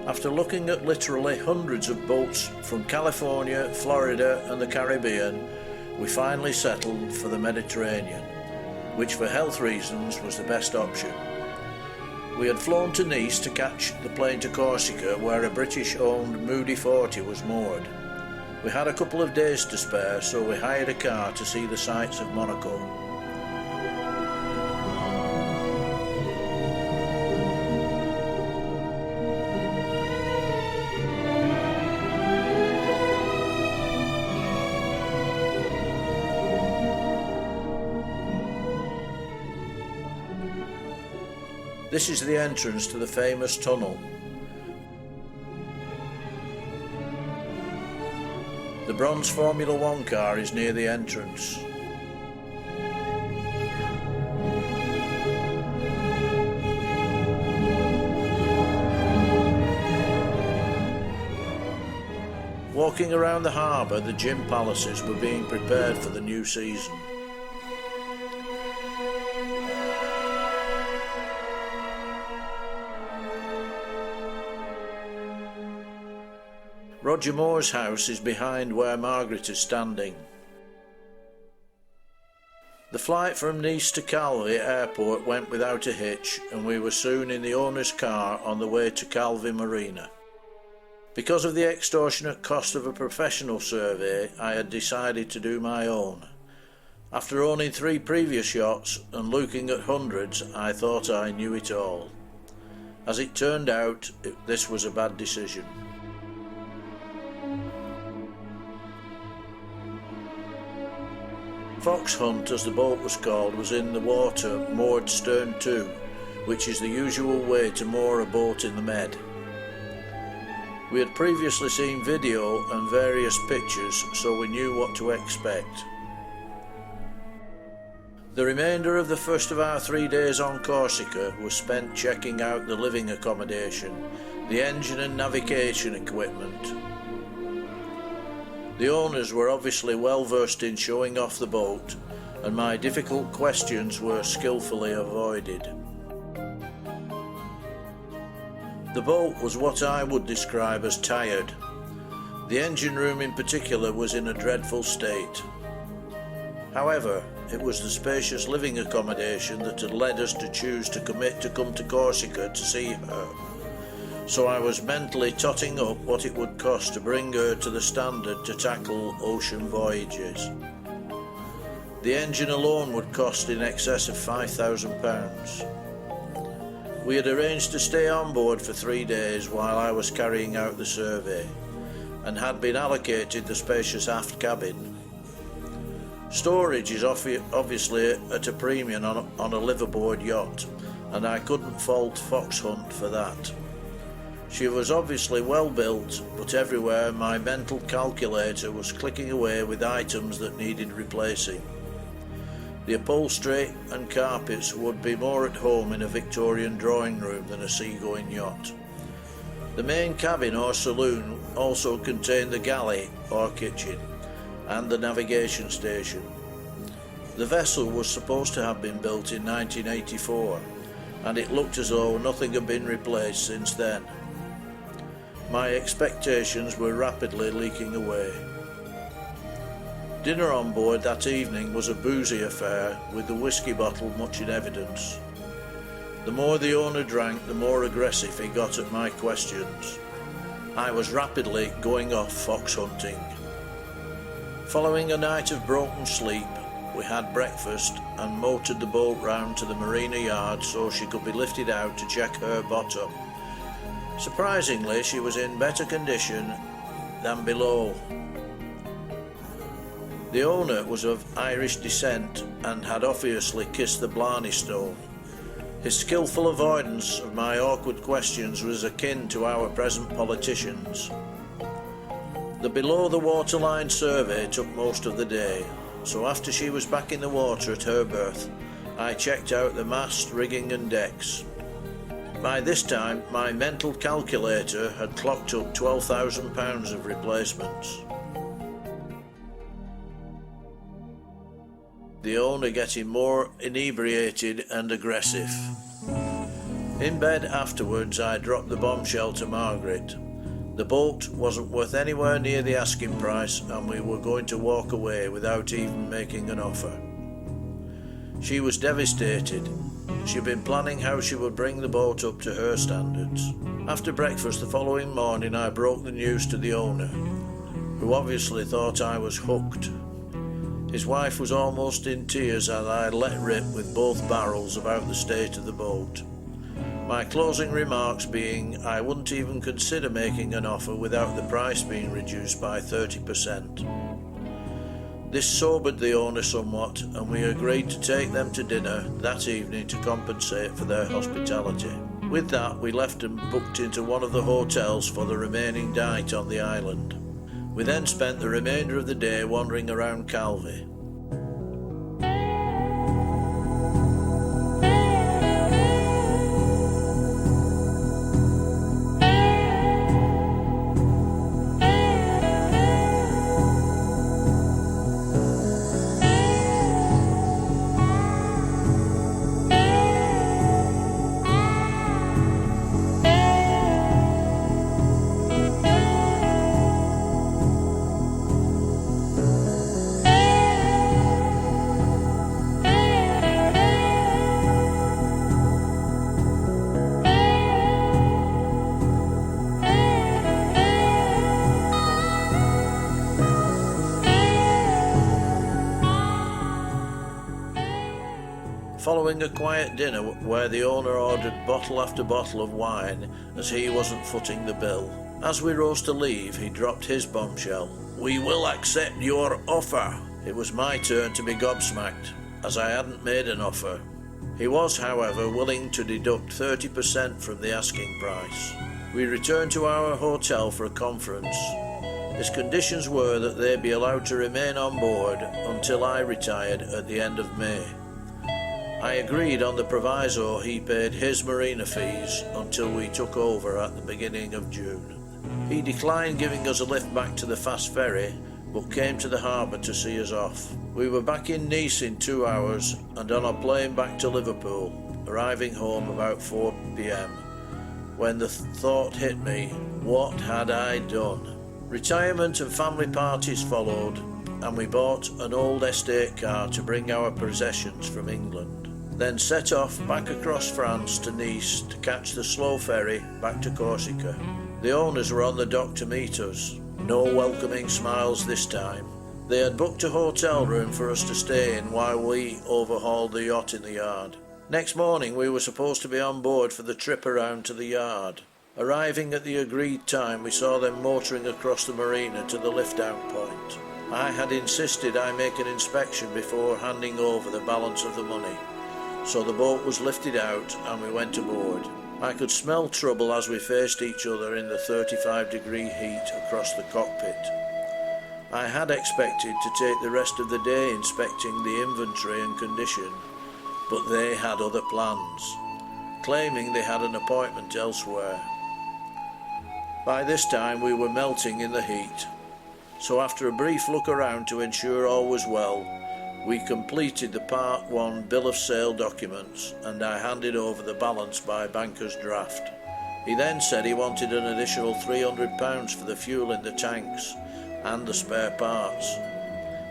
After looking at literally hundreds of boats from California, Florida and the Caribbean, we finally settled for the Mediterranean, which for health reasons was the best option. We had flown to Nice to catch the plane to Corsica, where a British-owned Moody 40 was moored. We had a couple of days to spare, so we hired a car to see the sights of Monaco. This is the entrance to the famous tunnel. The bronze Formula One car is near the entrance. Walking around the harbour, the gym palaces were being prepared for the new season. Roger Moore's house is behind where Margaret is standing. The flight from Nice to Calvi airport went without a hitch, and we were soon in the owner's car on the way to Calvi Marina. Because of the extortionate cost of a professional survey, I had decided to do my own. After owning 3 previous yachts and looking at hundreds, I thought I knew it all. As it turned out, this was a bad decision. Fox Hunt, as the boat was called, was in the water, moored stern to, which is the usual way to moor a boat in the Med. We had previously seen video and various pictures, so we knew what to expect. The remainder of the first of our 3 days on Corsica was spent checking out the living accommodation, the engine and navigation equipment. The owners were obviously well versed in showing off the boat, and my difficult questions were skillfully avoided. The boat was what I would describe as tired. The engine room in particular was in a dreadful state. However, it was the spacious living accommodation that had led us to choose to commit to come to Corsica to see her. So I was mentally totting up what it would cost to bring her to the standard to tackle ocean voyages. The engine alone would cost in excess of £5,000. We had arranged to stay on board for 3 days while I was carrying out the survey, and had been allocated the spacious aft cabin. Storage is obviously at a premium on a liveaboard yacht, and I couldn't fault Fox Hunt for that. She was obviously well built, but everywhere my mental calculator was clicking away with items that needed replacing. The upholstery and carpets would be more at home in a Victorian drawing room than a seagoing yacht. The main cabin or saloon also contained the galley or kitchen and the navigation station. The vessel was supposed to have been built in 1984, and it looked as though nothing had been replaced since then. My expectations were rapidly leaking away. Dinner on board that evening was a boozy affair, with the whisky bottle much in evidence. The more the owner drank, the more aggressive he got at my questions. I was rapidly going off fox hunting. Following a night of broken sleep, we had breakfast and motored the boat round to the marina yard so she could be lifted out to check her bottom. Surprisingly, she was in better condition than below. The owner was of Irish descent and had obviously kissed the Blarney Stone. His skillful avoidance of my awkward questions was akin to our present politicians. The below the waterline survey took most of the day, so after she was back in the water at her berth, I checked out the mast, rigging and decks. By this time, my mental calculator had clocked up £12,000 of replacements. The owner getting more inebriated and aggressive. In bed afterwards, I dropped the bombshell to Margaret. The boat wasn't worth anywhere near the asking price, and we were going to walk away without even making an offer. She was devastated. She'd been planning how she would bring the boat up to her standards. After breakfast the following morning, I broke the news to the owner, who obviously thought I was hooked. His wife was almost in tears as I let rip with both barrels about the state of the boat. My closing remarks being I wouldn't even consider making an offer without the price being reduced by 30%. This sobered the owner somewhat, and we agreed to take them to dinner that evening to compensate for their hospitality. With that, we left and booked into one of the hotels for the remaining night on the island. We then spent the remainder of the day wandering around Calvi. Following a quiet dinner where the owner ordered bottle after bottle of wine as he wasn't footing the bill. As we rose to leave, he dropped his bombshell. "We will accept your offer." It was my turn to be gobsmacked, as I hadn't made an offer. He was, however, willing to deduct 30% from the asking price. We returned to our hotel for a conference. His conditions were that they be allowed to remain on board until I retired at the end of May. I agreed on the proviso he paid his marina fees until we took over at the beginning of June. He declined giving us a lift back to the fast ferry, but came to the harbour to see us off. We were back in Nice in 2 hours and on a plane back to Liverpool, arriving home about 4 p.m, when the thought hit me, what had I done? Retirement and family parties followed, and we bought an old estate car to bring our possessions from England. Then set off back across France to Nice to catch the slow ferry back to Corsica. The owners were on the dock to meet us. No welcoming smiles this time. They had booked a hotel room for us to stay in while we overhauled the yacht in the yard. Next morning we were supposed to be on board for the trip around to the yard. Arriving at the agreed time, we saw them motoring across the marina to the lift-out point. I had insisted I make an inspection before handing over the balance of the money. So the boat was lifted out and we went aboard. I could smell trouble as we faced each other in the 35-degree heat across the cockpit. I had expected to take the rest of the day inspecting the inventory and condition, but they had other plans, claiming they had an appointment elsewhere. By this time we were melting in the heat, so after a brief look around to ensure all was well, we completed the Part 1 Bill of Sale documents and I handed over the balance by banker's draft. He then said he wanted an additional £300 for the fuel in the tanks and the spare parts.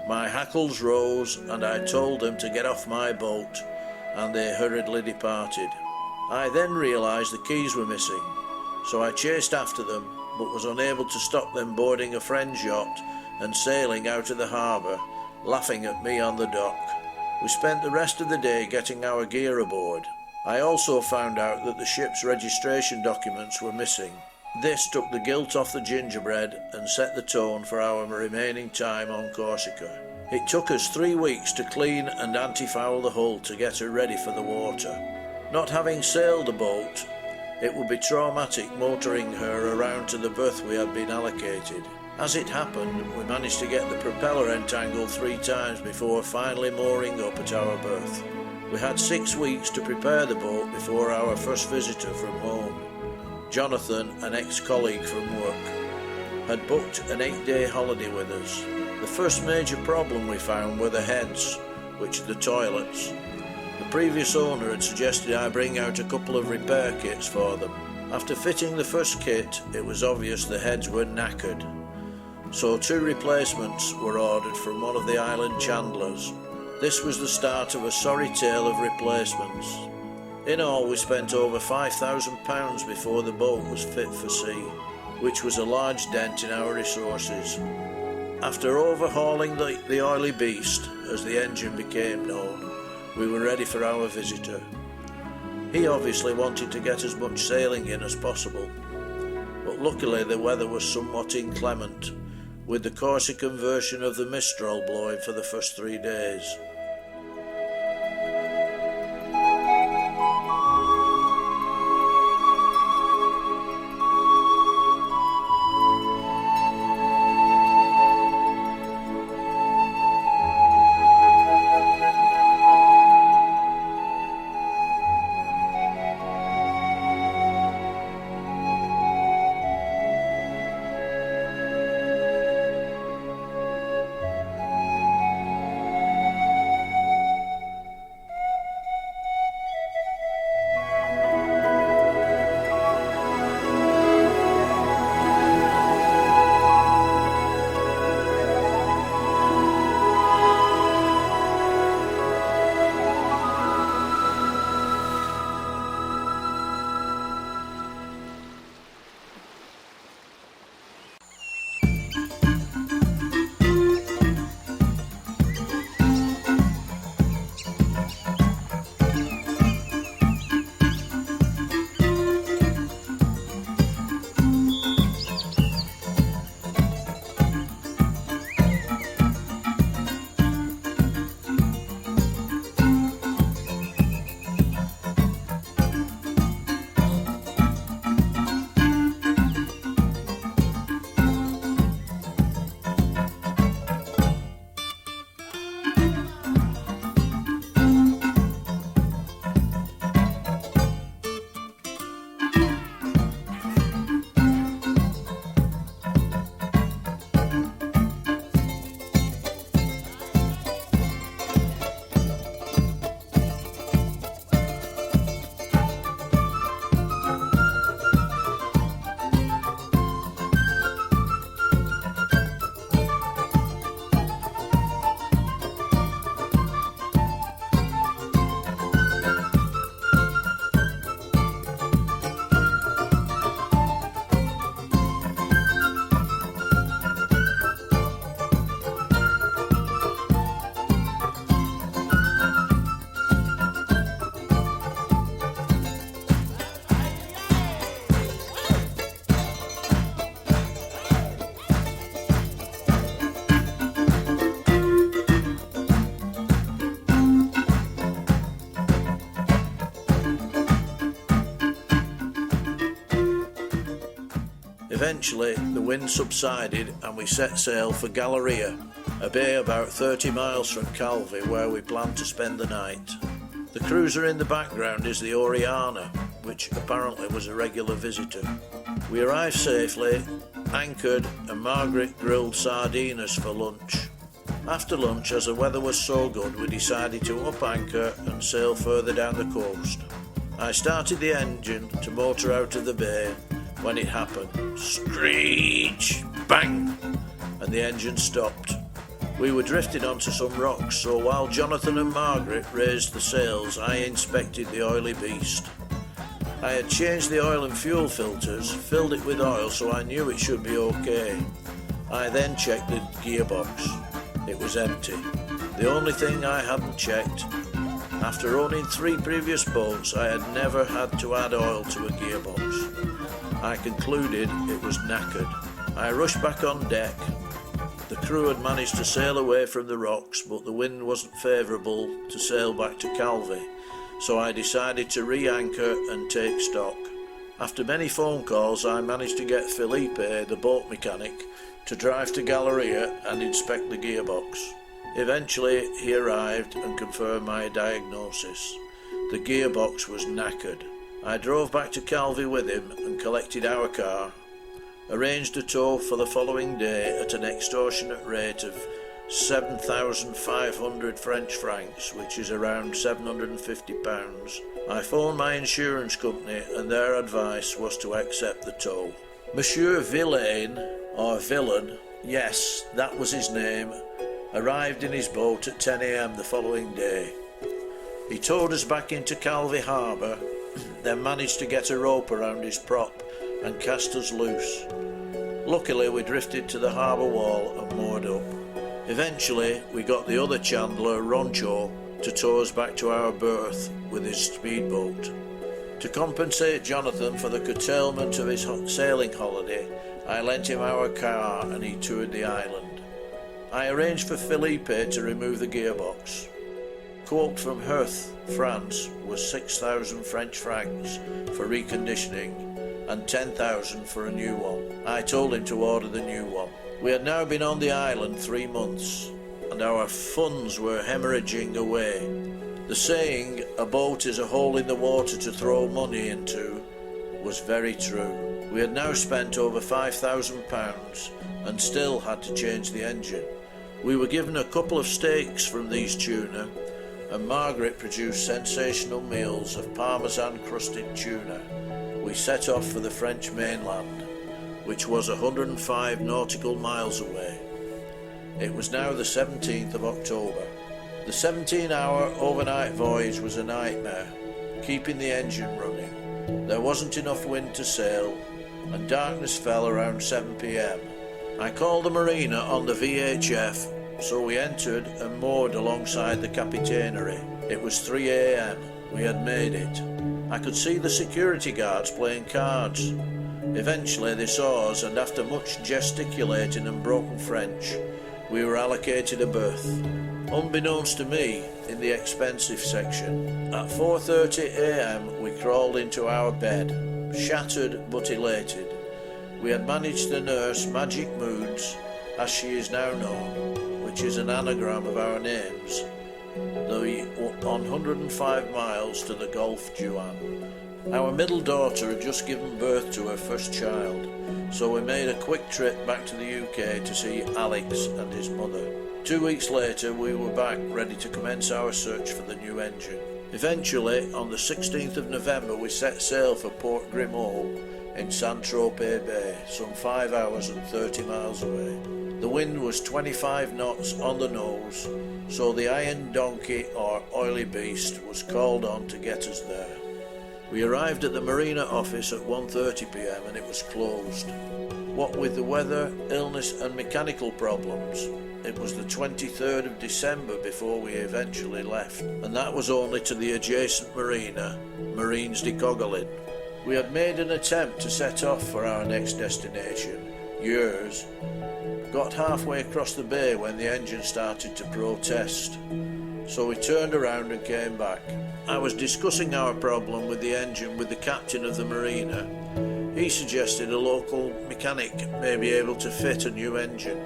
My hackles rose and I told them to get off my boat, and they hurriedly departed. I then realised the keys were missing, so I chased after them but was unable to stop them boarding a friend's yacht and sailing out of the harbour, laughing at me on the dock. We spent the rest of the day getting our gear aboard. I also found out that the ship's registration documents were missing. This took the gilt off the gingerbread and set the tone for our remaining time on Corsica. It took us 3 weeks to clean and anti-foul the hull to get her ready for the water. Not having sailed the boat, it would be traumatic motoring her around to the berth we had been allocated. As it happened, we managed to get the propeller entangled 3 times before finally mooring up at our berth. We had 6 weeks to prepare the boat before our first visitor from home. Jonathan, an ex-colleague from work, had booked an 8-day holiday with us. The first major problem we found were the heads, which are the toilets. The previous owner had suggested I bring out a couple of repair kits for them. After fitting the first kit, it was obvious the heads were knackered, so 2 replacements were ordered from one of the island chandlers. This was the start of a sorry tale of replacements. In all, we spent over £5,000 before the boat was fit for sea, which was a large dent in our resources. After overhauling the oily beast, as the engine became known, we were ready for our visitor. He obviously wanted to get as much sailing in as possible, but luckily the weather was somewhat inclement, with the Corsican version of the Mistral blowing for the first 3 days. Eventually, the wind subsided and we set sail for Galleria, a bay about 30 miles from Calvi where we planned to spend the night. The cruiser in the background is the Oriana, which apparently was a regular visitor. We arrived safely, anchored, and Margaret grilled sardines for lunch. After lunch, as the weather was so good, we decided to up anchor and sail further down the coast. I started the engine to motor out of the bay when it happened. Screech! Bang! And the engine stopped. We were drifting onto some rocks, so while Jonathan and Margaret raised the sails, I inspected the oily beast. I had changed the oil and fuel filters, filled it with oil, so I knew it should be okay. I then checked the gearbox. It was empty. The only thing I hadn't checked, after owning 3 previous boats, I had never had to add oil to a gearbox. I concluded it was knackered. I rushed back on deck. The crew had managed to sail away from the rocks, but the wind wasn't favourable to sail back to Calvi, so I decided to re-anchor and take stock. After many phone calls, I managed to get Felipe, the boat mechanic, to drive to Galleria and inspect the gearbox. Eventually he arrived and confirmed my diagnosis. The gearbox was knackered. I drove back to Calvi with him and collected our car, arranged a tow for the following day at an extortionate rate of £7,500 French francs, which is around £750. I phoned my insurance company and their advice was to accept the tow. Monsieur Villain, or Villain, yes, that was his name, arrived in his boat at 10 a.m. the following day. He towed us back into Calvi Harbour, then managed to get a rope around his prop and cast us loose. Luckily we drifted to the harbour wall and moored up. Eventually we got the other chandler, Roncho, to tow us back to our berth with his speedboat. To compensate Jonathan for the curtailment of his sailing holiday, I lent him our car and he toured the island. I arranged for Felipe to remove the gearbox. Quote from Hearth, France, was 6,000 French francs for reconditioning and 10,000 for a new one. I told him to order the new one. We had now been on the island 3 months, and our funds were hemorrhaging away. The saying, "a boat is a hole in the water to throw money into," was very true. We had now spent over £5,000 and still had to change the engine. We were given a couple of steaks from these tuna, and Margaret produced sensational meals of parmesan-crusted tuna. We set off for the French mainland, which was 105 nautical miles away. It was now the 17th of October. The 17-hour overnight voyage was a nightmare, keeping the engine running. There wasn't enough wind to sail, and darkness fell around 7 p.m. I called the marina on the VHF, so we entered and moored alongside the Capitainery. It was 3 a.m. We had made it. I could see the security guards playing cards. Eventually they saw us, and after much gesticulating and broken French, we were allocated a berth. Unbeknownst to me, in the expensive section. At 4:30 a.m. we crawled into our bed, shattered but elated. We had managed to nurse Magic Moods, as she is now known, which is an anagram of our names, the 105 miles to the Gulf Juan. Our middle daughter had just given birth to her first child, so we made a quick trip back to the UK to see Alex and his mother. 2 weeks later we were back, ready to commence our search for the new engine. Eventually, on the 16th of November, we set sail for Port Grimaud in Saint-Tropez Bay, some 5 hours and 30 miles away. The wind was 25 knots on the nose, so the Iron Donkey, or Oily Beast, was called on to get us there. We arrived at the marina office at 1:30 p.m. and it was closed. What with the weather, illness and mechanical problems, it was the 23rd of December before we eventually left, and that was only to the adjacent marina, Marines de Cogolin. We had made an attempt to set off for our next destination, Yers. Got halfway across the bay when the engine started to protest, so we turned around and came back. I was discussing our problem with the engine with the captain of the marina. He suggested a local mechanic may be able to fit a new engine.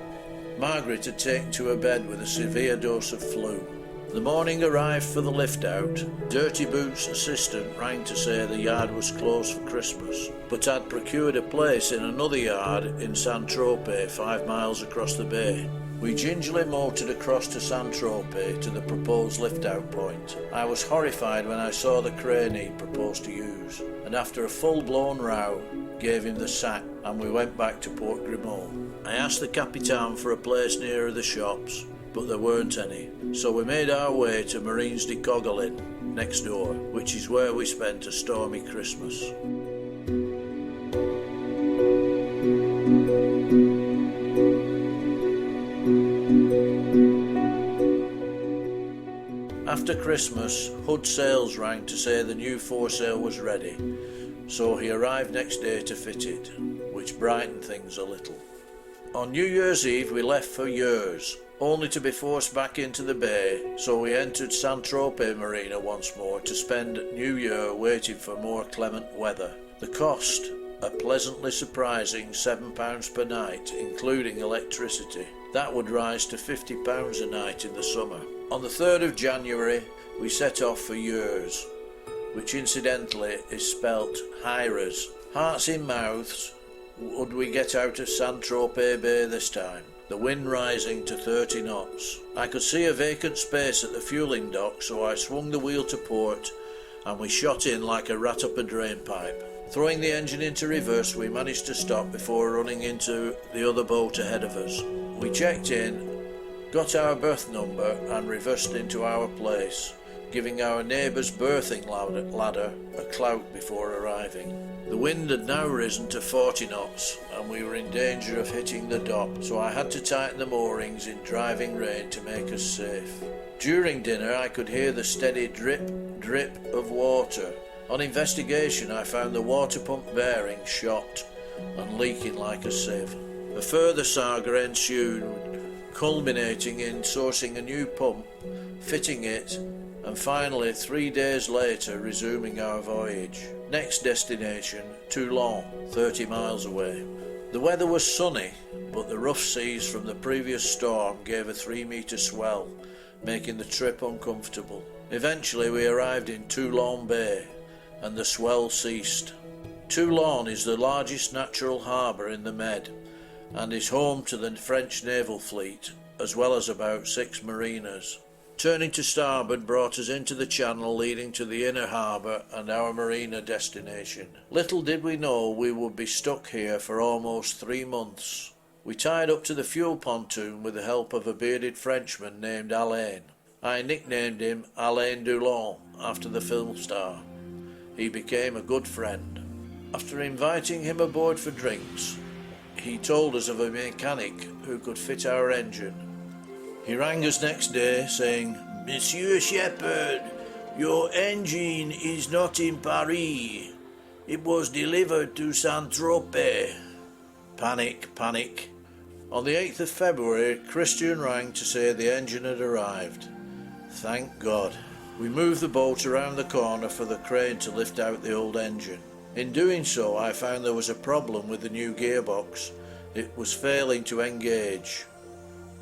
Margaret had taken to her bed with a severe dose of flu. The morning arrived for the lift out. Dirty Boots' assistant rang to say the yard was closed for Christmas, but had procured a place in another yard in Saint-Tropez, 5 miles across the bay. We gingerly motored across to Saint-Tropez to the proposed lift-out point. I was horrified when I saw the crane he proposed to use, and after a full-blown row, gave him the sack, and we went back to Port Grimaud. I asked the Capitan for a place nearer the shops, but there weren't any, so we made our way to Marines de Cogolin, next door, which is where we spent a stormy Christmas. After Christmas, Hood Sales rang to say the new foresail was ready, so he arrived next day to fit it, which brightened things a little. On New Year's Eve we left for Yers, only to be forced back into the bay, so we entered Saint-Tropez Marina once more to spend New Year waiting for more clement weather. The cost, a pleasantly surprising £7 per night, including electricity. That would rise to £50 a night in the summer. On the 3rd of January, we set off for Yers, which incidentally is spelt Hyres. Hearts in mouths, would we get out of Saint-Tropez Bay this time? the wind rising to 30 knots. I could see a vacant space at the fueling dock, so I swung the wheel to port and we shot in like a rat up a drain pipe. Throwing the engine into reverse, we managed to stop before running into the other boat ahead of us. We checked in, got our berth number and reversed into our place, giving our neighbour's berthing ladder a clout before arriving. The wind had now risen to 40 knots and we were in danger of hitting the dock, so I had to tighten the moorings in driving rain to make us safe. During dinner I could hear the steady drip, drip of water. On investigation I found the water pump bearing shot and leaking like a sieve. A further saga ensued, culminating in sourcing a new pump, fitting it, and finally 3 days later resuming our voyage. Next destination, Toulon, 30 miles away. The weather was sunny, but the rough seas from the previous storm gave a 3-metre swell, making the trip uncomfortable. Eventually we arrived in Toulon Bay, and the swell ceased. Toulon is the largest natural harbour in the Med, and is home to the French naval fleet, as well as about 6 marinas. Turning to starboard brought us into the channel leading to the inner harbour and our marina destination. Little did we know we would be stuck here for almost 3 months. We tied up to the fuel pontoon with the help of a bearded Frenchman named Alain. I nicknamed him Alain Delon after the film star. He became a good friend. After inviting him aboard for drinks, he told us of a mechanic who could fit our engine. He rang us next day saying, "Monsieur Shepherd, your engine is not in Paris. It was delivered to Saint-Tropez." Panic, panic. On the 8th of February, Christian rang to say the engine had arrived. Thank God. We moved the boat around the corner for the crane to lift out the old engine. In doing so, I found there was a problem with the new gearbox. It was failing to engage.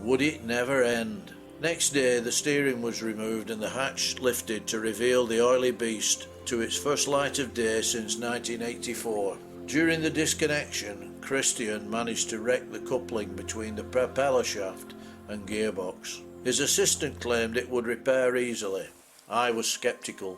Would it never end? Next day, the steering was removed and the hatch lifted to reveal the oily beast to its first light of day since 1984. During the disconnection, Christian managed to wreck the coupling between the propeller shaft and gearbox. His assistant claimed it would repair easily. I was sceptical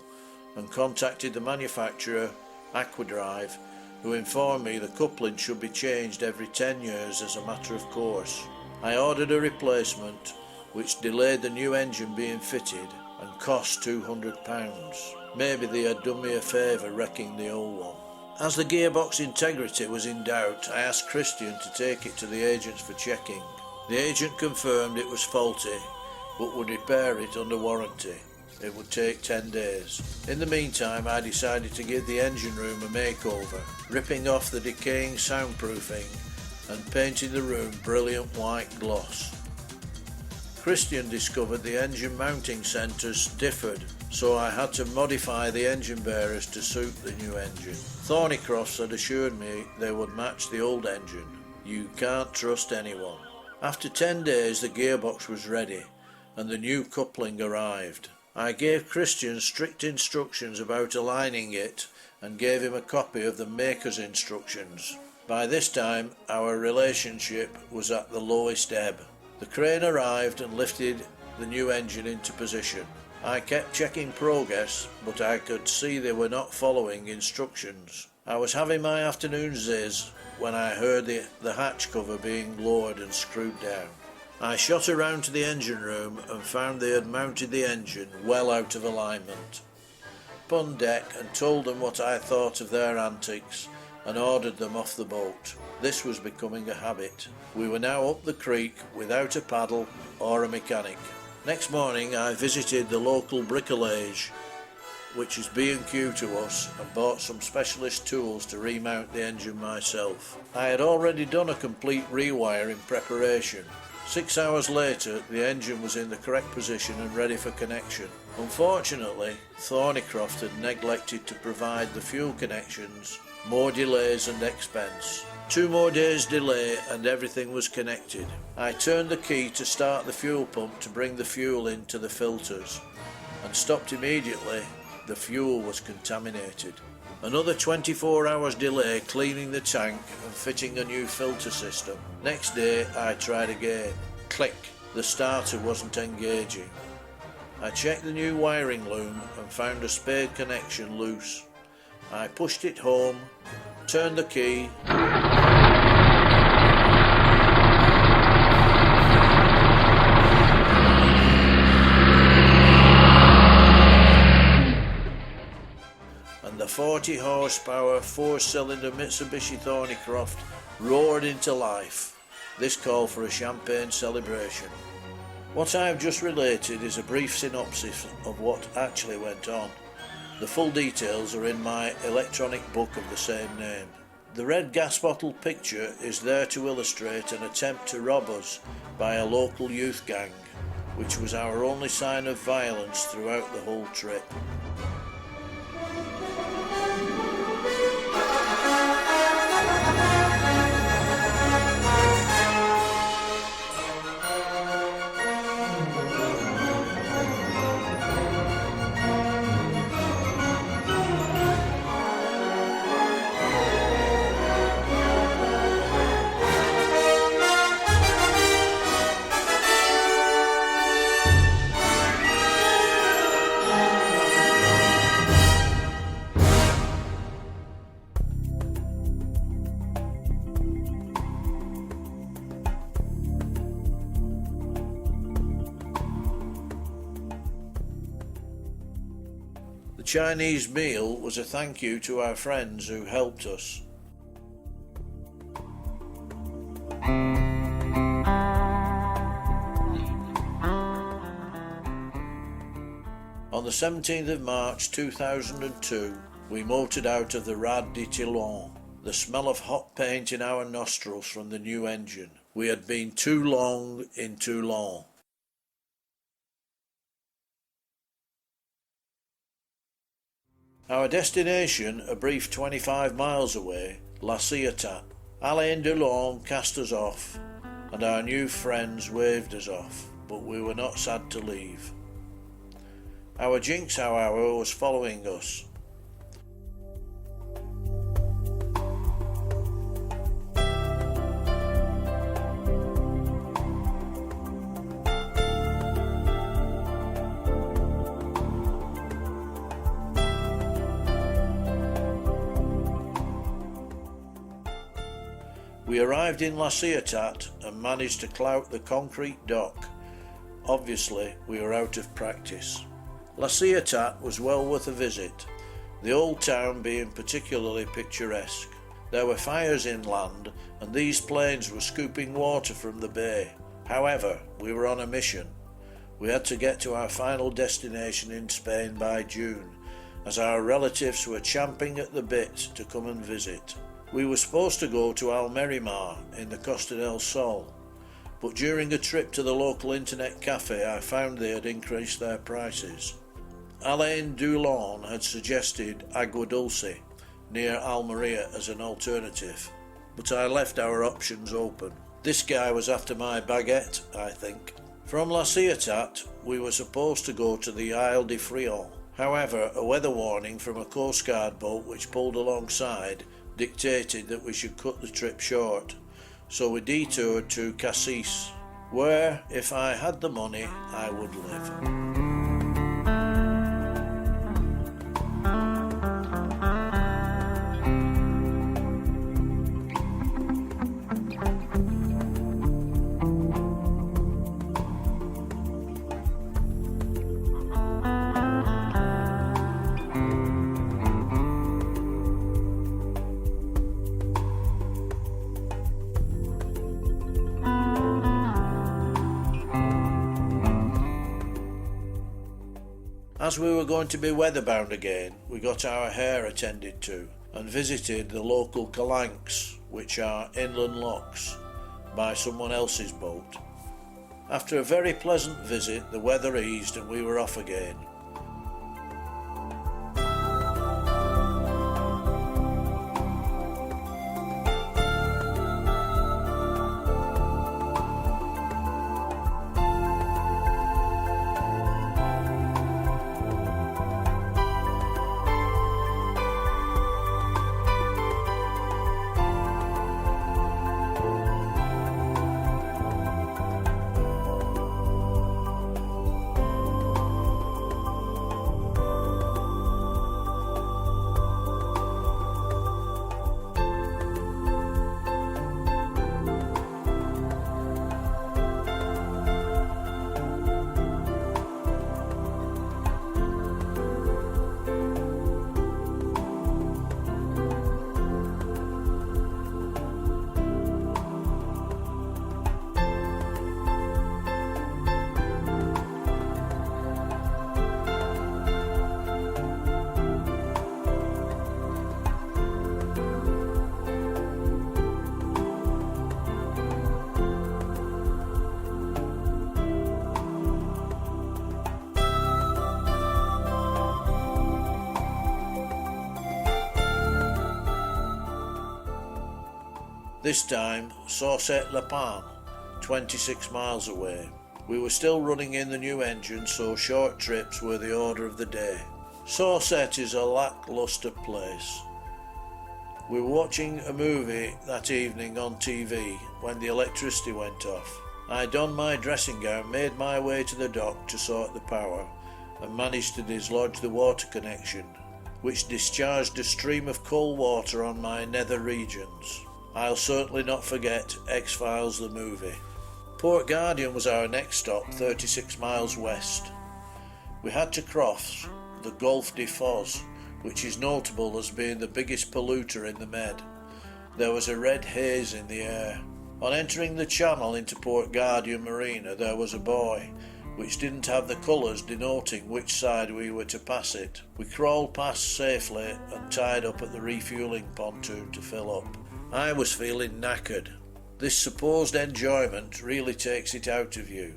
and contacted the manufacturer, Aquadrive, who informed me the coupling should be changed every 10 years as a matter of course. I ordered a replacement, which delayed the new engine being fitted and cost £200. Maybe they had done me a favour wrecking the old one. As the gearbox integrity was in doubt, I asked Christian to take it to the agents for checking. The agent confirmed it was faulty, but would repair it under warranty. It would take 10 days. In the meantime, I decided to give the engine room a makeover, ripping off the decaying soundproofing and painting the room brilliant white gloss. Christian discovered the engine mounting centres differed, so I had to modify the engine bearers to suit the new engine. Thornycroft's had assured me they would match the old engine. You can't trust anyone. After 10 days, the gearbox was ready and the new coupling arrived. I gave Christian strict instructions about aligning it and gave him a copy of the maker's instructions. By this time, our relationship was at the lowest ebb. The crane arrived and lifted the new engine into position. I kept checking progress, but I could see they were not following instructions. I was having my afternoon zizz when I heard the hatch cover being lowered and screwed down. I shot around to the engine room and found they had mounted the engine well out of alignment. Upon deck and told them what I thought of their antics and ordered them off the boat. This was becoming a habit. We were now up the creek without a paddle or a mechanic. Next morning I visited the local bricolage, which is B&Q to us, and bought some specialist tools to remount the engine myself. I had already done a complete rewire in preparation. 6 hours later, the engine was in the correct position and ready for connection. Unfortunately, Thornycroft had neglected to provide the fuel connections, more delays and expense. 2 more days delay and everything was connected. I turned the key to start the fuel pump to bring the fuel into the filters and stopped immediately. The fuel was contaminated. Another 24 hours delay cleaning the tank and fitting a new filter system. Next day I tried again. Click, the starter wasn't engaging. I checked the new wiring loom and found a spade connection loose. I pushed it home, turned the key, and the 40 horsepower 4-cylinder Mitsubishi Thornycroft roared into life. This called for a champagne celebration. What I have just related is a brief synopsis of what actually went on. The full details are in my electronic book of the same name. The red gas bottle picture is there to illustrate an attempt to rob us by a local youth gang, which was our only sign of violence throughout the whole trip. The Chinese meal was a thank you to our friends who helped us. On the 17th of March 2002, we motored out of the Rade de Toulon, the smell of hot paint in our nostrils from the new engine. We had been too long in Toulon. Our destination, a brief 25 miles away, La Ciotat. Alain Delon cast us off, and our new friends waved us off, but we were not sad to leave. Our jinx, however, was following us. We arrived in La Ciotat and managed to clout the concrete dock. Obviously, we were out of practice. La Ciotat was well worth a visit, the old town being particularly picturesque. There were fires inland, and these planes were scooping water from the bay. However, we were on a mission. We had to get to our final destination in Spain by June, as our relatives were champing at the bit to come and visit. We were supposed to go to Almerimar in the Costa del Sol, but during a trip to the local internet cafe I found they had increased their prices. Alain Delon had suggested Agua Dulce near Almeria as an alternative, but I left our options open. This guy was after my baguette, I think. From La Ciotat we were supposed to go to the Isle de Frion. However, a weather warning from a Coast Guard boat which pulled alongside dictated that we should cut the trip short, so we detoured to Cassis, where, if I had the money, I would live. As we were going to be weatherbound again, we got our hair attended to and visited the local calanques, which are inland locks, by someone else's boat. After a very pleasant visit, the weather eased and we were off again. This time, Saucet-le-Pan, 26 miles away. We were still running in the new engine, so short trips were the order of the day. Saucet is a lacklustre place. We were watching a movie that evening on TV when the electricity went off. I donned my dressing gown, made my way to the dock to sort the power, and managed to dislodge the water connection, which discharged a stream of cold water on my nether regions. I'll certainly not forget X-Files the movie. Port Guardian was our next stop, 36 miles west. We had to cross the Golfe de Foz, which is notable as being the biggest polluter in the Med. There was a red haze in the air. On entering the channel into Port Guardian Marina, there was a buoy, which didn't have the colours denoting which side we were to pass it. We crawled past safely and tied up at the refuelling pontoon to fill up. I was feeling knackered. This supposed enjoyment really takes it out of you.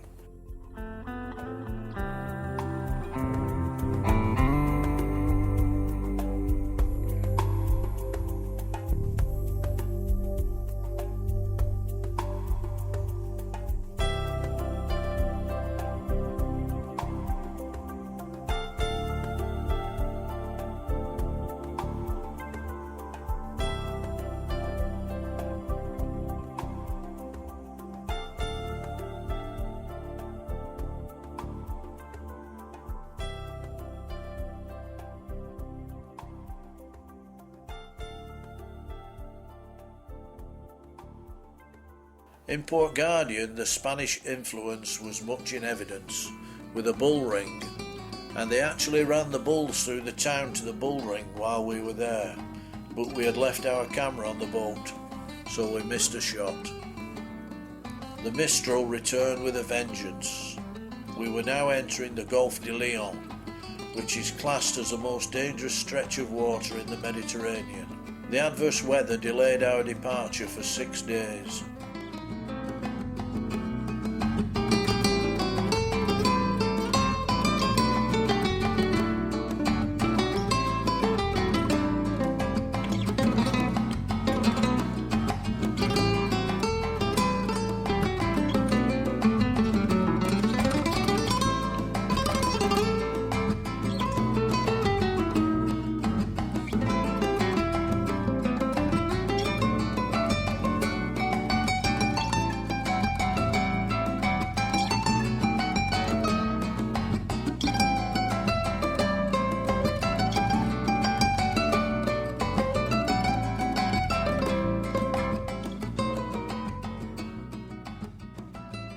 In Port Guardian, the Spanish influence was much in evidence, with a bull ring, and they actually ran the bulls through the town to the bull ring while we were there, but we had left our camera on the boat, so we missed a shot. The Mistral returned with a vengeance. We were now entering the Golfe de Lion, which is classed as the most dangerous stretch of water in the Mediterranean. The adverse weather delayed our departure for 6 days.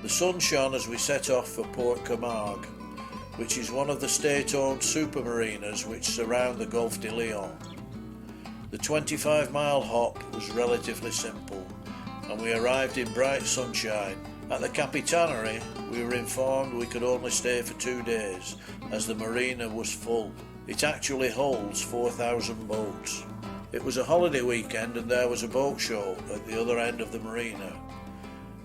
The sun shone as we set off for Port Camargue, which is one of the state-owned supermarinas which surround the Golfe de Lion. The 25-mile hop was relatively simple, and we arrived in bright sunshine. At the Capitanery, we were informed we could only stay for 2 days, as the marina was full. It actually holds 4,000 boats. It was a holiday weekend and there was a boat show at the other end of the marina.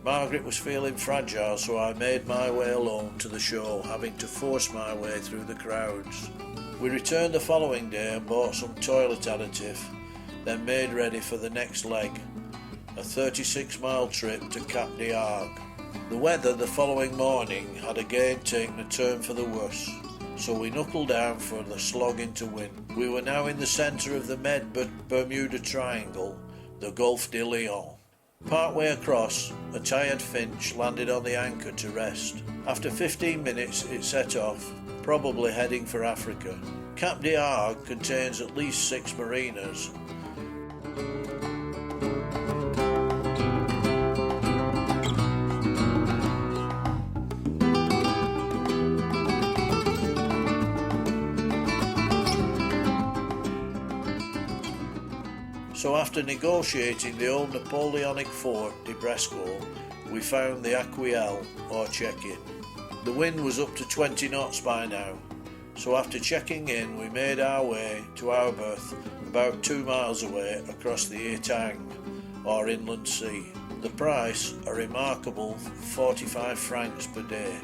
Margaret was feeling fragile, so I made my way alone to the show, having to force my way through the crowds. We returned the following day and bought some toilet additive, then made ready for the next leg, a 36-mile trip to Cap d'Argue. The weather the following morning had again taken a turn for the worse, so we knuckled down for the slogging to win. We were now in the centre of the Med-Bermuda Triangle, the Golfe de Lion. Partway across, a tired finch landed on the anchor to rest. After 15 minutes it set off, probably heading for Africa. Cap d'Argue contains at least 6 marinas. So after negotiating the old Napoleonic fort de Bresco, we found the Aquiel, or check-in. The wind was up to 20 knots by now, so after checking in we made our way to our berth about 2 miles away across the Etang, or inland sea. The price, a remarkable 45 francs per day.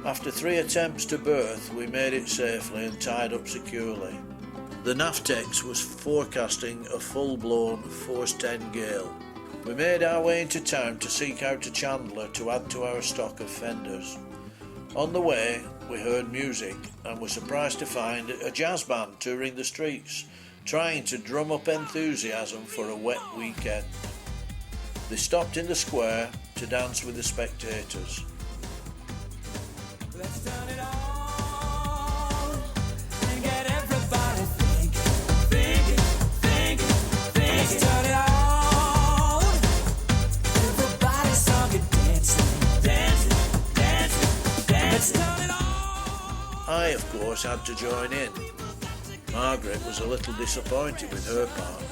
After 3 attempts to berth, we made it safely and tied up securely. The Navtex was forecasting a full-blown force 10 gale. We made our way into town to seek out a chandler to add to our stock of fenders. On the way, we heard music and were surprised to find a jazz band touring the streets, trying to drum up enthusiasm for a wet weekend. They stopped in the square to dance with the spectators. Let's turn it on and get everybody thinking. Let's turn it on. Everybody song and dancing. Let's turn it on. I, of course, had to join in. Margaret was a little disappointed with her partner.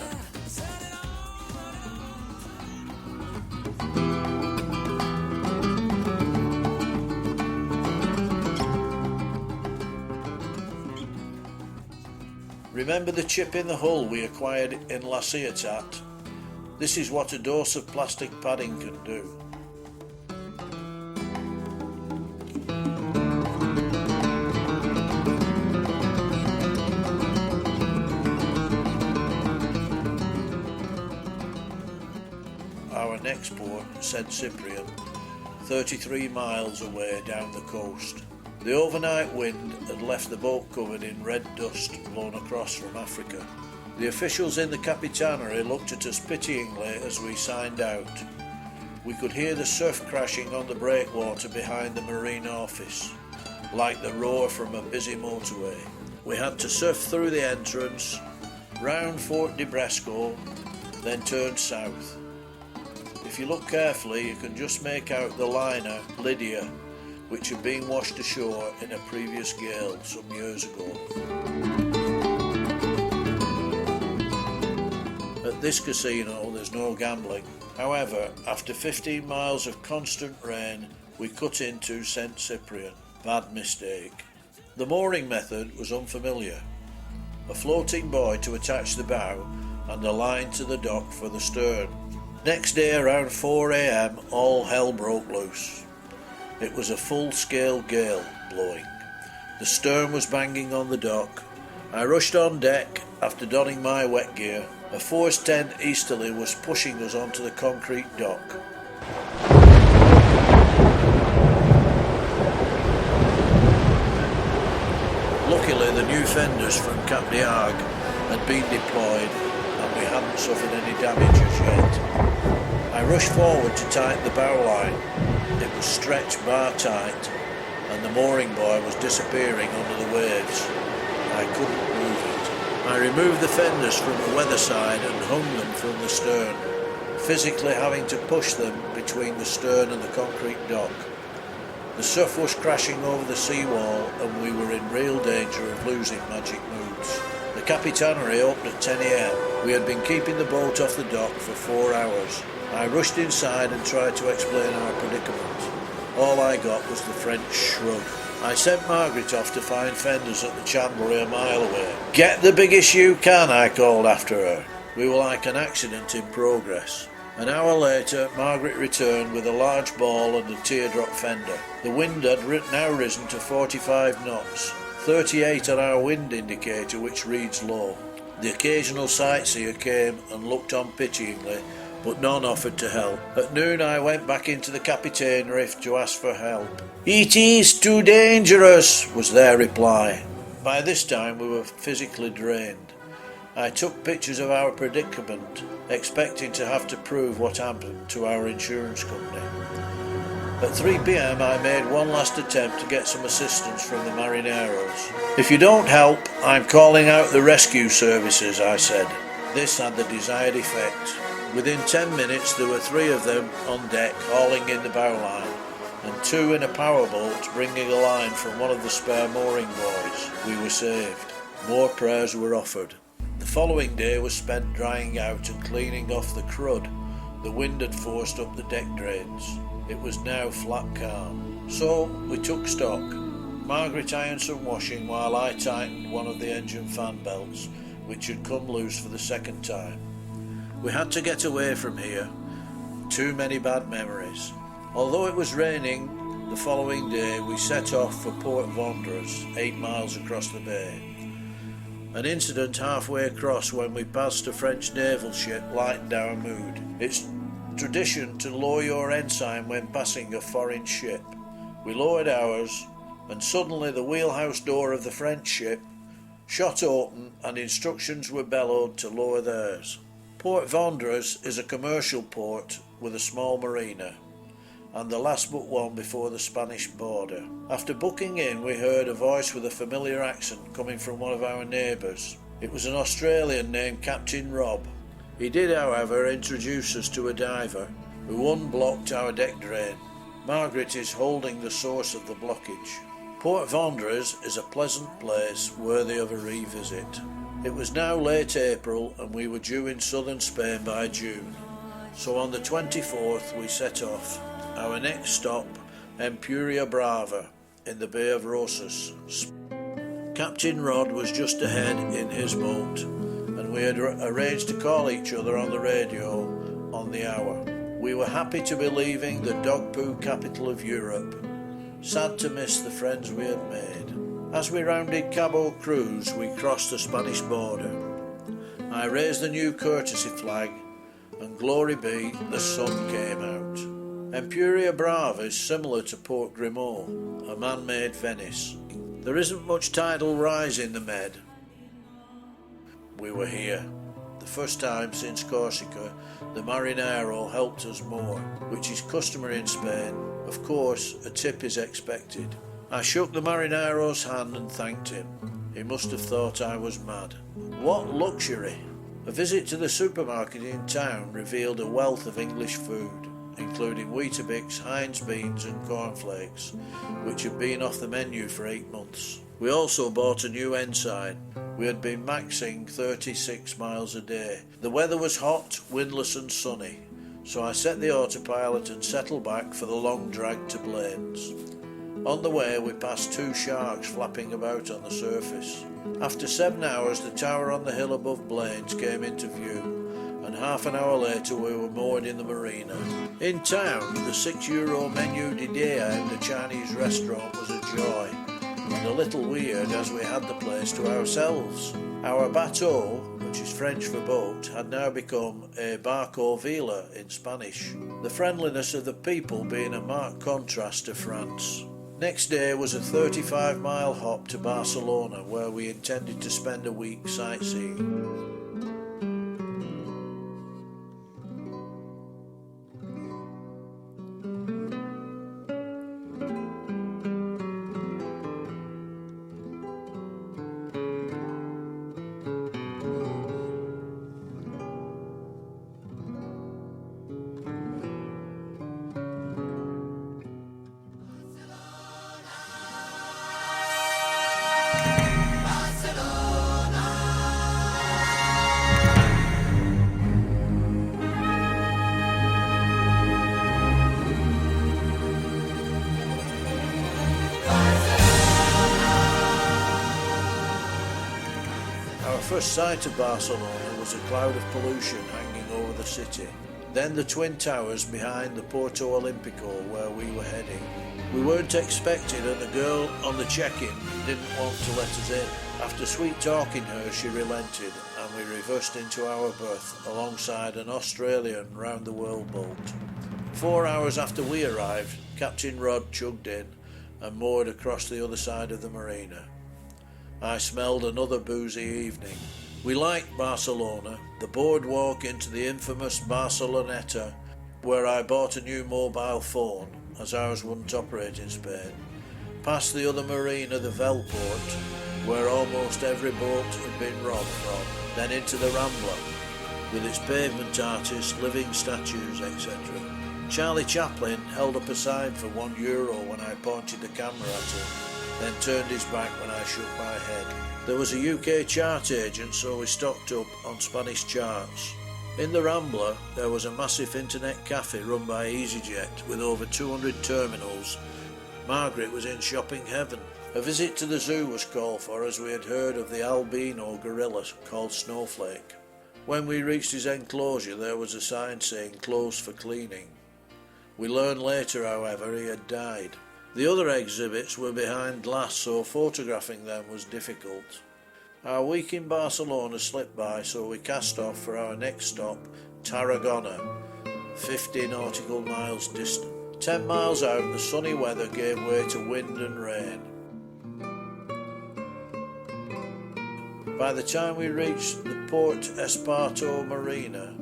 Remember the chip in the hull we acquired in La Ciotat? This is what a dose of plastic padding can do. Our next port, St Cyprian, 33 miles away down the coast. The overnight wind had left the boat covered in red dust blown across from Africa. The officials in the Capitanery looked at us pityingly as we signed out. We could hear the surf crashing on the breakwater behind the marine office, like the roar from a busy motorway. We had to surf through the entrance, round Fort de Bresco, then turn south. If you look carefully, you can just make out the liner, Lydia, which had been washed ashore in a previous gale some years ago. At this casino there's no gambling. However, after 15 miles of constant rain, we cut into St Cyprian. Bad mistake. The mooring method was unfamiliar. A floating buoy to attach the bow and a line to the dock for the stern. Next day around 4 a.m. all hell broke loose. It was a full-scale gale blowing. The stern was banging on the dock. I rushed on deck after donning my wet gear. A force 10 easterly was pushing us onto the concrete dock. Luckily, the new fenders from Cap d'Argue had been deployed and we hadn't suffered any damage as yet. I rushed forward to tighten the bow line. It was stretched bar tight and the mooring buoy was disappearing under the waves. I couldn't move it. I removed the fenders from the weather side and hung them from the stern, physically having to push them between the stern and the concrete dock. The surf was crashing over the seawall and we were in real danger of losing Magic Moods. The Capitanery opened at 10 a.m. We had been keeping the boat off the dock for 4 hours. I rushed inside and tried to explain our predicament. All I got was the French shrug. I sent Margaret off to find fenders at the chandlery a mile away. "Get the biggest you can," I called after her. We were like an accident in progress. An hour later, Margaret returned with a large ball and a teardrop fender. The wind had now risen to 45 knots, 38 on our wind indicator, which reads low. The occasional sightseer came and looked on pityingly, but none offered to help. At noon I went back into the Capitanery to ask for help. "It is too dangerous," was their reply. By this time we were physically drained. I took pictures of our predicament, expecting to have to prove what happened to our insurance company. At 3 p.m. I made one last attempt to get some assistance from the marineros. "If you don't help, I'm calling out the rescue services," I said. This had the desired effect. Within 10 minutes there were 3 of them on deck hauling in the bow line, and 2 in a powerboat bringing a line from one of the spare mooring buoys. We were saved. More prayers were offered. The following day was spent drying out and cleaning off the crud. The wind had forced up the deck drains. It was now flat calm. So we took stock. Margaret ironed some washing while I tightened one of the engine fan belts, which had come loose for the second time. We had to get away from here. Too many bad memories. Although it was raining, the following day we set off for Port Vendres, 8 miles across the bay. An incident halfway across when we passed a French naval ship lightened our mood. Its tradition to lower your ensign when passing a foreign ship. We lowered ours, and suddenly the wheelhouse door of the French ship shot open and instructions were bellowed to lower theirs. Port Vendres is a commercial port with a small marina, and the last but one before the Spanish border. After booking in, we heard a voice with a familiar accent coming from one of our neighbours. It was an Australian named Captain Rob. He did, however, introduce us to a diver who unblocked our deck drain. Margaret is holding the source of the blockage. Port Vendres is a pleasant place worthy of a revisit. It was now late April and we were due in southern Spain by June. So on the 24th we set off. Our next stop, Empuria Brava, in the Bay of Rosas. Captain Rod was just ahead in his boat, and we had arranged to call each other on the radio on the hour. We were happy to be leaving the dog poo capital of Europe, sad to miss the friends we had made. As we rounded Cabo Cruz, we crossed the Spanish border. I raised the new courtesy flag, and glory be, the sun came out. Empuria Brava is similar to Port Grimaud, a man-made Venice. There isn't much tidal rise in the Med. We were here. The first time since Corsica, the marinero helped us more, which is customary in Spain. Of course, a tip is expected. I shook the marinero's hand and thanked him. He must have thought I was mad. What luxury! A visit to the supermarket in town revealed a wealth of English food, including Weetabix, Heinz beans and cornflakes, which had been off the menu for 8 months. We also bought a new ensign. We had been maxing 36 miles a day. The weather was hot, windless and sunny, so I set the autopilot and settled back for the long drag to Blaines. On the way we passed 2 sharks flapping about on the surface. After 7 hours the tower on the hill above Blaines came into view, and half an hour later we were moored in the marina. In town, the €6 menu de day in the Chinese restaurant was a joy, and a little weird as we had the place to ourselves. Our bateau, which is French for boat, had now become a barco vela in Spanish, the friendliness of the people being a marked contrast to France. Next day was a 35-mile hop to Barcelona, where we intended to spend a week sightseeing. First sight of Barcelona was a cloud of pollution hanging over the city. Then the twin towers behind the Porto Olimpico where we were heading. We weren't expected and the girl on the check-in didn't want to let us in. After sweet talking her, she relented and we reversed into our berth alongside an Australian round-the-world boat. 4 hours after we arrived, Captain Rod chugged in and moored across the other side of the marina. I smelled another boozy evening. We liked Barcelona, the boardwalk into the infamous Barceloneta, where I bought a new mobile phone, as ours wouldn't operate in Spain, past the other marina, the Velport, where almost every boat had been robbed from, then into the Rambla, with its pavement artists, living statues, etc. Charlie Chaplin held up a sign for €1 when I pointed the camera at him, then turned his back when I shook my head. There was a UK chart agent, so we stocked up on Spanish charts. In the Rambla, there was a massive internet cafe run by EasyJet with over 200 terminals. Margaret was in shopping heaven. A visit to the zoo was called for as we had heard of the albino gorilla called Snowflake. When we reached his enclosure, there was a sign saying closed for cleaning. We learned later, however, he had died. The other exhibits were behind glass, so photographing them was difficult. Our week in Barcelona slipped by, so we cast off for our next stop, Tarragona, 50 nautical miles distant. 10 miles out, the sunny weather gave way to wind and rain. By the time we reached the Port Esparto Marina,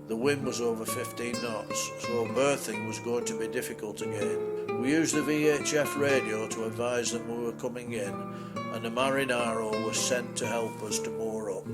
the wind was over 15 knots, so berthing was going to be difficult again. We used the VHF radio to advise them we were coming in, and a marinaro was sent to help us to moor up.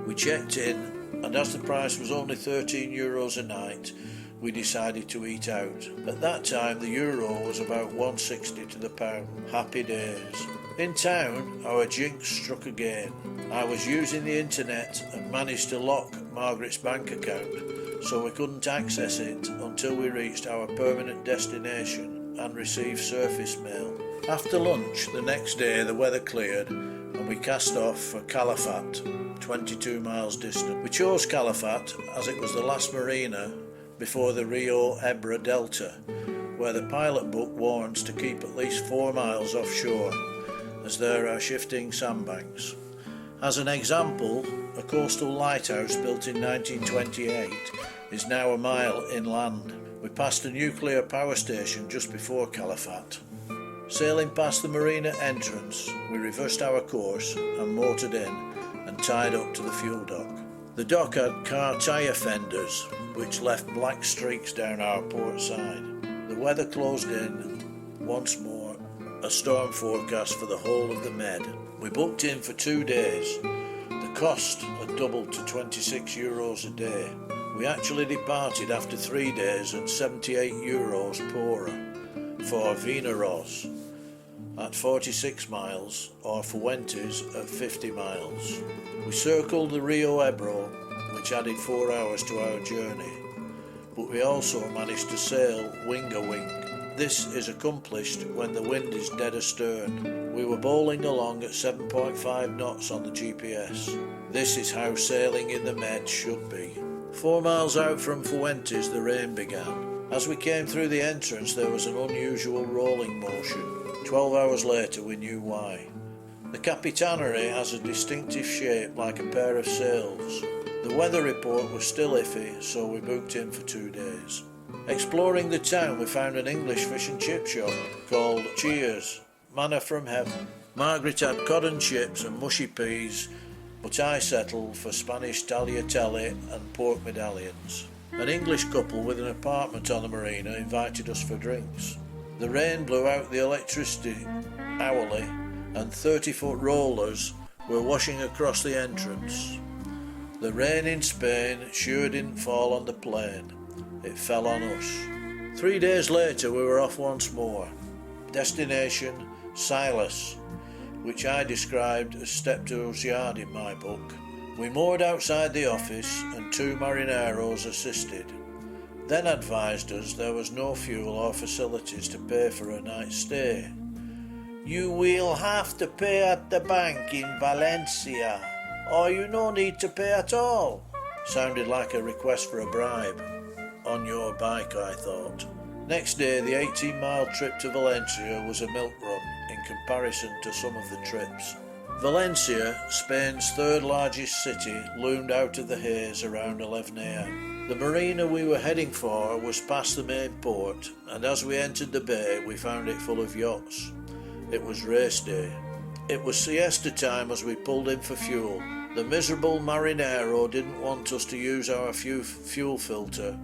We checked in, and as the price was only €13 a night, we decided to eat out. At that time the euro was about 1.60 to the pound. Happy days. In town, our jinx struck again. I was using the internet and managed to lock Margaret's bank account, so we couldn't access it until we reached our permanent destination and received surface mail. After lunch the next day the weather cleared and we cast off for Calafat, 22 miles distant. We chose Calafat as it was the last marina before the Rio Ebra Delta, where the pilot book warns to keep at least 4 miles offshore, as there are shifting sandbanks. As an example, a coastal lighthouse built in 1928 is now a mile inland. We passed a nuclear power station just before Calafat. Sailing past the marina entrance, we reversed our course and motored in and tied up to the fuel dock. The dock had car tyre fenders, which left black streaks down our port side. The weather closed in once more, a storm forecast for the whole of the Med. We booked in for 2 days. The cost had doubled to €26 a day. We actually departed after 3 days at €78 poorer for Vinaroz at 46 miles or Fuentes at 50 miles. We circled the Rio Ebro, which added 4 hours to our journey, but we also managed to sail wing a wing. This is accomplished when the wind is dead astern. We were bowling along at 7.5 knots on the GPS. This is how sailing in the Med should be. 4 miles out from Fuentes the rain began. As we came through the entrance there was an unusual rolling motion. 12 hours later we knew why. The Capitanary has a distinctive shape like a pair of sails. The weather report was still iffy, so we booked in for 2 days. Exploring the town we found an English fish and chip shop called Cheers, Manna from Heaven. Margaret had cod and chips and mushy peas, but I settled for Spanish tagliatelle and pork medallions. An English couple with an apartment on the marina invited us for drinks. The rain blew out the electricity hourly, and 30-foot rollers were washing across the entrance. The rain in Spain sure didn't fall on the plain. It fell on us. 3 days later we were off once more. Destination Silas, which I described as Steptoe's Yard in my book. We moored outside the office and 2 marineros assisted, then advised us there was no fuel or facilities to pay for a night's stay. "You will have to pay at the bank in Valencia, or you no need to pay at all." Sounded like a request for a bribe. On your bike, I thought. Next day, the 18-mile trip to Valencia was a milk run in comparison to some of the trips. Valencia, Spain's 3rd largest city, loomed out of the haze around 11 a.m. The marina we were heading for was past the main port, and as we entered the bay, we found it full of yachts. It was race day. It was siesta time as we pulled in for fuel. The miserable marinero didn't want us to use our fuel filter,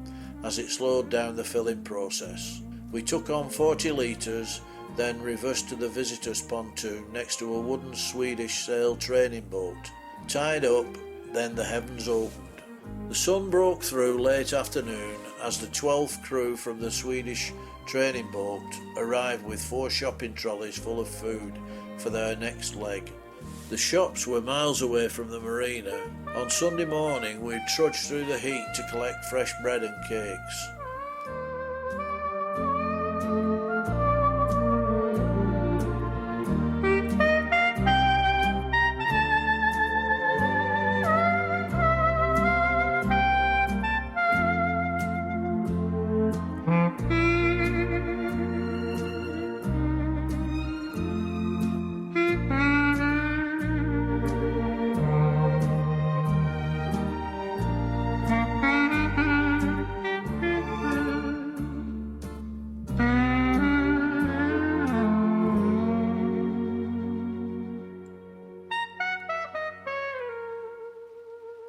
as it slowed down the filling process. We took on 40 litres, then reversed to the visitors' pontoon next to a wooden Swedish sail training boat. Tied up, then the heavens opened. The sun broke through late afternoon as the 12th crew from the Swedish training boat arrived with 4 shopping trolleys full of food for their next leg. The shops were miles away from the marina. On Sunday morning we trudged through the heat to collect fresh bread and cakes.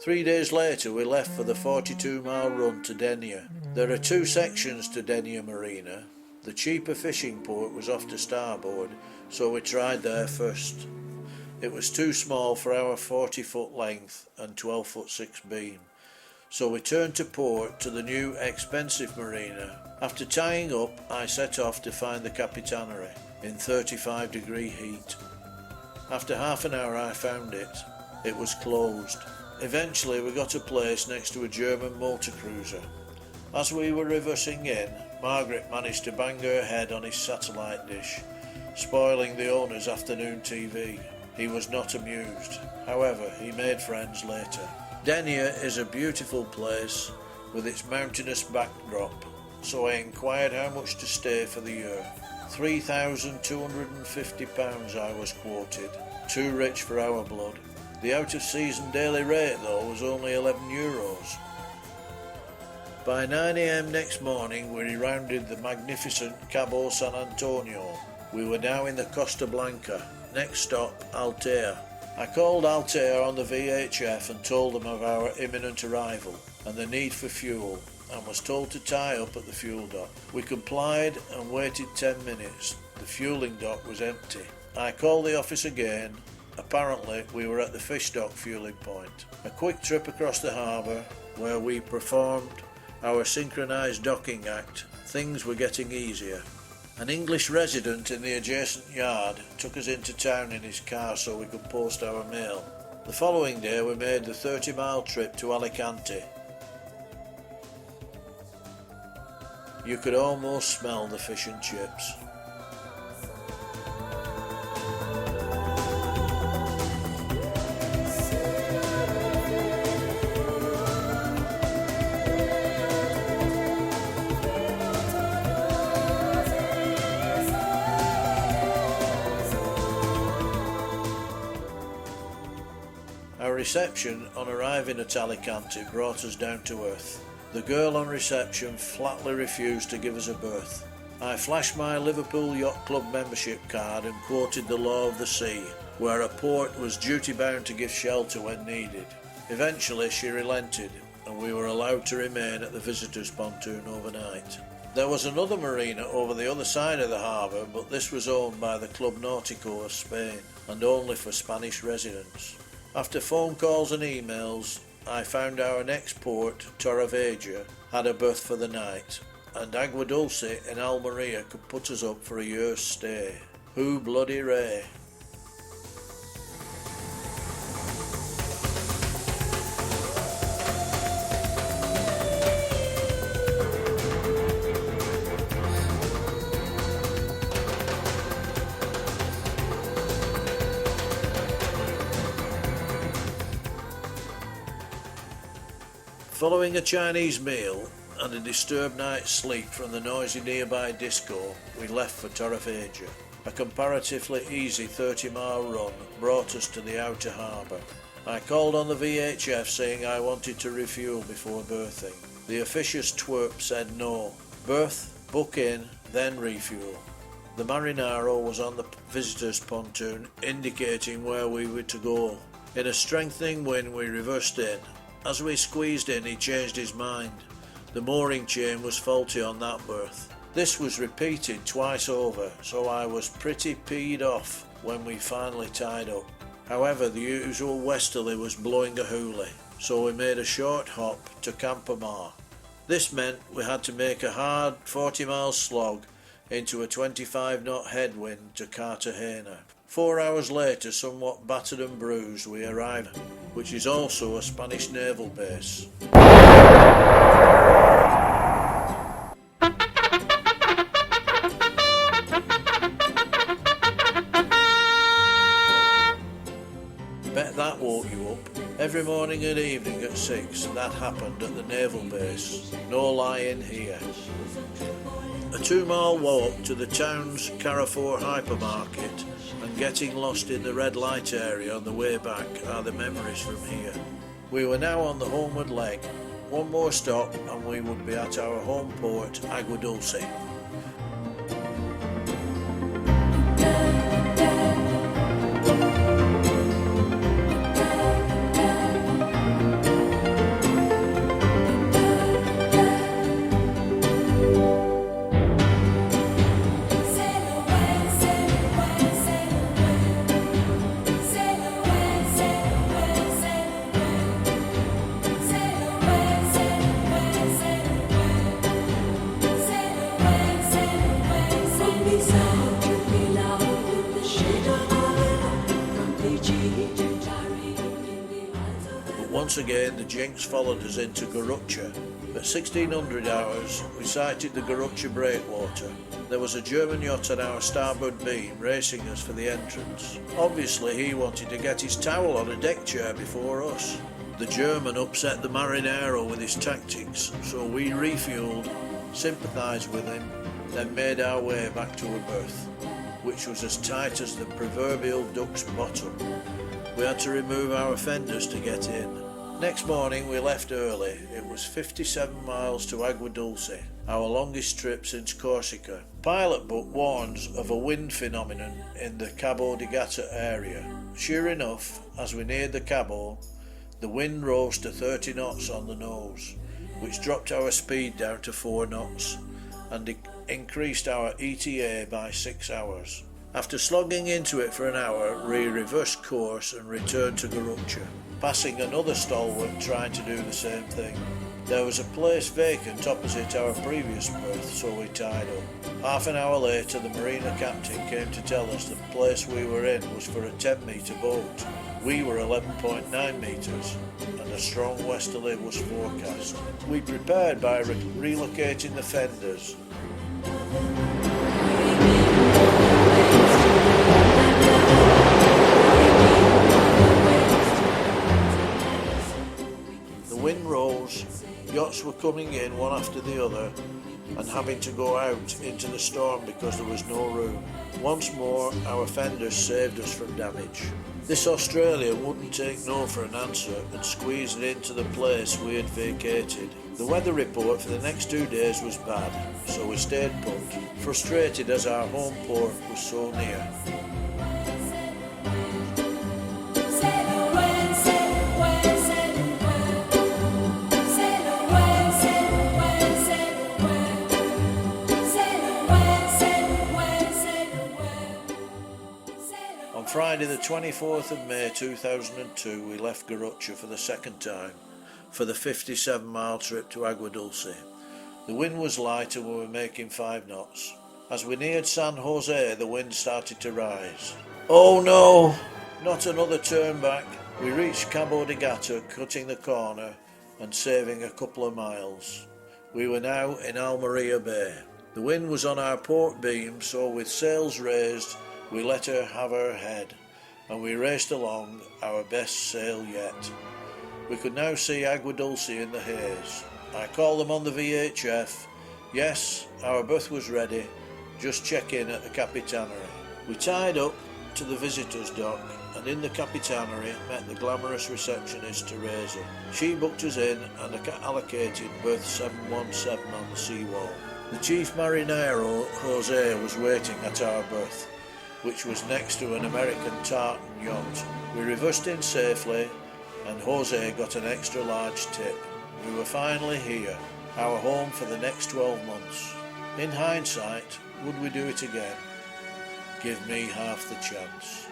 3 days later we left for the 42-mile run to Denia. There are 2 sections to Denia Marina. The cheaper fishing port was off to starboard, so we tried there first. It was too small for our 40-foot length and 12-foot 6 beam, so we turned to port to the new expensive marina. After tying up, I set off to find the Capitanery in 35-degree heat. After half an hour I found it. It was closed. Eventually we got a place next to a German motor cruiser. As we were reversing in, Margaret managed to bang her head on his satellite dish, spoiling the owner's afternoon TV. He was not amused. However, he made friends later. Denia is a beautiful place with its mountainous backdrop, so I inquired how much to stay for the year. £3,250 I was quoted, too rich for our blood. The out-of-season daily rate though was only €11. By 9 AM next morning we rounded the magnificent Cabo San Antonio. We were now in the Costa Blanca. Next stop, Altea. I called Altea on the VHF and told them of our imminent arrival and the need for fuel, and was told to tie up at the fuel dock. We complied and waited 10 minutes. The fueling dock was empty. I called the office again. Apparently we were at the fish dock fueling point. A quick trip across the harbour where we performed our synchronised docking act. Things were getting easier. An English resident in the adjacent yard took us into town in his car so we could post our mail. The following day we made the 30-mile trip to Alicante. You could almost smell the fish and chips. Our reception on arriving at Alicante brought us down to earth. The girl on reception flatly refused to give us a berth. I flashed my Liverpool Yacht Club membership card and quoted the law of the sea, where a port was duty-bound to give shelter when needed. Eventually she relented, and we were allowed to remain at the visitors' pontoon overnight. There was another marina over the other side of the harbour, but this was owned by the Club Náutico of Spain, and only for Spanish residents. After phone calls and emails, I found our next port, Torrevieja, had a berth for the night, and Agua Dulce in Almeria could put us up for a year's stay. Who bloody ray? Following a Chinese meal and a disturbed night's sleep from the noisy nearby disco, we left for Torrevieja. A comparatively easy 30-mile run brought us to the outer harbour. I called on the VHF saying I wanted to refuel before berthing. The officious twerp said no. Berth, book in, then refuel. The Marinaro was on the visitors' pontoon, indicating where we were to go. In a strengthening wind we reversed in. As we squeezed in, he changed his mind. The mooring chain was faulty on that berth. This was repeated twice over, so I was pretty peed off when we finally tied up. However, the usual westerly was blowing a hoolie, so we made a short hop to Campamar. This meant we had to make a hard 40-mile slog into a 25-knot headwind to Cartagena. 4 hours later, somewhat battered and bruised, we arrived, which is also a Spanish naval base. Bet that woke you up. Every morning and evening at 6, that happened at the naval base. No lying here. A 2-mile walk to the town's Carrefour hypermarket and getting lost in the red light area on the way back are the memories from here. We were now on the homeward leg. One more stop and we would be at our home port, Agua Dulce. But once again the jinx followed us into Garrucha. At 1600 hours we sighted the Garrucha breakwater. There was a German yacht on our starboard beam racing us for the entrance. Obviously he wanted to get his towel on a deck chair before us. The German upset the Marinero with his tactics, so we refueled, sympathised with him, then made our way back to a berth, which was as tight as the proverbial duck's bottom. We had to remove our fenders to get in. Next morning we left early. It was 57 miles to Agua Dulce, our longest trip since Corsica. Pilot book warns of a wind phenomenon in the Cabo de Gata area. Sure enough, as we neared the Cabo, the wind rose to 30 knots on the nose, which dropped our speed down to 4 knots and increased our ETA by 6 hours. After slogging into it for an hour, we reversed course and returned to Garrucha, passing another stalwart trying to do the same thing. There was a place vacant opposite our previous berth, so we tied up. Half an hour later, the marina captain came to tell us the place we were in was for a 10-metre boat. We were 11.9 metres, and a strong westerly was forecast. We prepared by relocating the fenders. The wind rose, yachts were coming in one after the other, and having to go out into the storm because there was no room. Once more, our fenders saved us from damage. This Australian wouldn't take no for an answer and squeezed it into the place we had vacated. The weather report for the next 2 days was bad, so we stayed put, frustrated as our home port was so near. On Friday the 24th of May 2002 we left Garrucha for the second time for the 57-mile trip to Agua Dulce. The wind was light and we were making 5 knots. As we neared San Jose the wind started to rise. Oh no! Not another turn back. We reached Cabo de Gata, cutting the corner and saving a couple of miles. We were now in Almeria Bay. The wind was on our port beam, so with sails raised we let her have her head, and we raced along, our best sail yet. We could now see Agua Dulce in the haze. I called them on the VHF. Yes, our berth was ready, just check in at the Capitanary. We tied up to the visitors' dock, and in the Capitanary met the glamorous receptionist Teresa. She booked us in and allocated berth 717 on the seawall. The chief marinero, Jose, was waiting at our berth, which was next to an American tartan yacht. We reversed in safely and Jose got an extra large tip. We were finally here, our home for the next 12 months. In hindsight, would we do it again? Give me half the chance.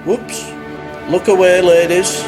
Whoops! Look away, ladies.